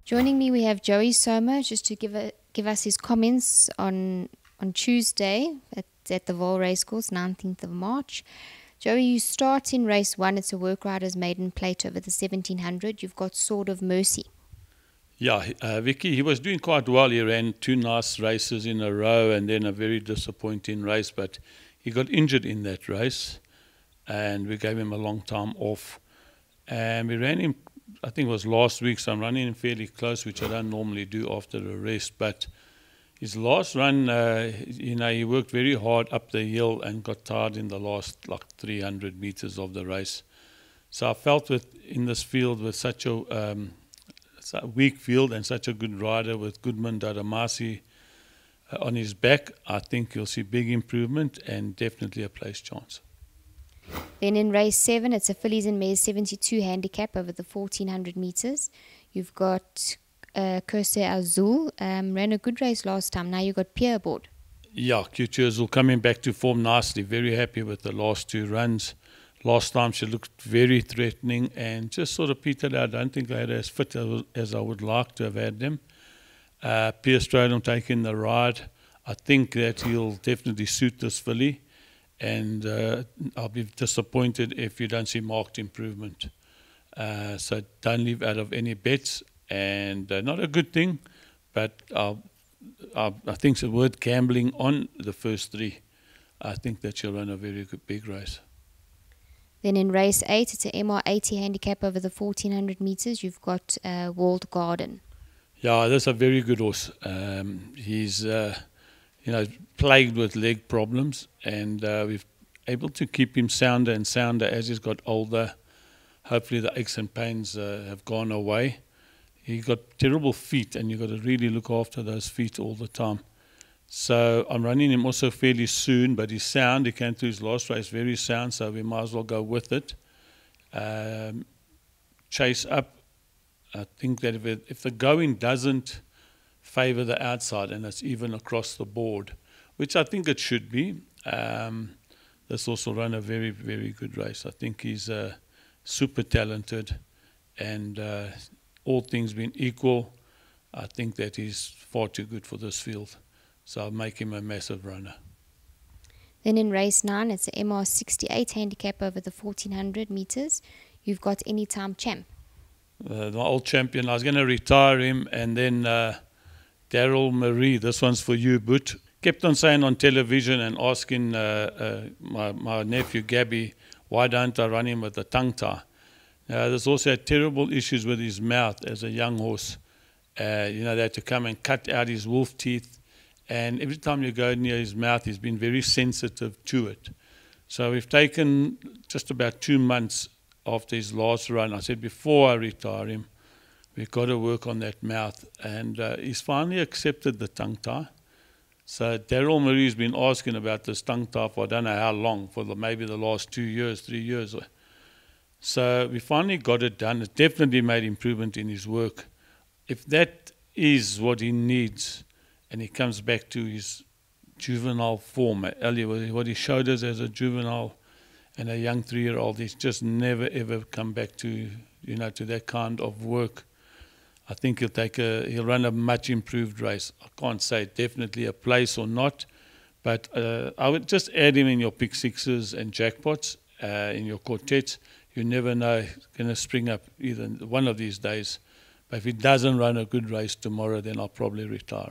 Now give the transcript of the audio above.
Joining me, we have Joey Soma, just to give us his comments on Tuesday at the Vaal Racecourse, 19th of March. Joey, you start in race 1. It's a work rider's maiden plate over the 1700. You've got Sword of Mercy. Yeah, Vicky, he was doing quite well. He ran 2 nice races in a row and then a very disappointing race, but he got injured in that race and we gave him a long time off. And we ran him, I think it was last week, so I'm running him fairly close, which I don't normally do after a rest. But his last run, he worked very hard up the hill and got tired in the last 300 meters of the race. So I felt in this field with such a weak field and such a good rider with Goodman Dadamasi on his back, I think you'll see big improvement and definitely a place chance. Then in race 7, it's a fillies and mares 72 handicap over the 1400 meters. You've got Curse Azul, ran a good race last time. Now you've got Pierre aboard. Yeah, Curse Azul coming back to form nicely. Very happy with the last 2 runs. Last time she looked very threatening and just sort of petered out. I don't think I had as fit as I would like to have had them. Pierre Strodom taking the ride. I think that he'll definitely suit this filly. And I'll be disappointed if you don't see marked improvement. So don't leave out of any bets. And not a good thing, but I think it's worth gambling on the first 3. I think that she'll run a very good big race. Then in race 8, it's an MR80 handicap over the 1400 meters. You've got Walled Garden. Yeah, that's a very good horse. He's plagued with leg problems, and we've able to keep him sounder and sounder as he's got older. Hopefully the aches and pains have gone away. He's got terrible feet, and you've got to really look after those feet all the time. So I'm running him also fairly soon, but he's sound. He came through his last race very sound, so we might as well go with it. Chase up. I think that if the going doesn't favour the outside and it's even across the board, which I think it should be, this also run a very, very good race. I think he's super talented, and all things being equal, I think that he's far too good for this field. So I'll make him a massive runner. Then in race 9, it's an MR68 handicap over the 1400 meters. You've got Anytime Champ. The old champion. I was going to retire him, and then Daryl Marie, this one's for you, Boot, kept on saying on television and asking my nephew Gabby, why don't I run him with a tongue tie? There's also had terrible issues with his mouth as a young horse. They had to come and cut out his wolf teeth. And every time you go near his mouth, he's been very sensitive to it. So we've taken just about 2 months after his last run. I said, before I retire him, we've got to work on that mouth. And he's finally accepted the tongue tie. So Daryl Marie's been asking about this tongue tie for I don't know how long, for maybe the last 2 years, 3 years. So we finally got it done. It definitely made improvement in his work. If that is what he needs, and he comes back to his juvenile form, what he showed us as a juvenile and a young 3-year-old, he's just never ever come back to to that kind of work. I think he'll run a much improved race. I can't say definitely a place or not, but I would just add him in your pick sixes and jackpots, in your quartets. You never know, he's going to spring up either one of these days. But if he doesn't run a good race tomorrow, then I'll probably retire.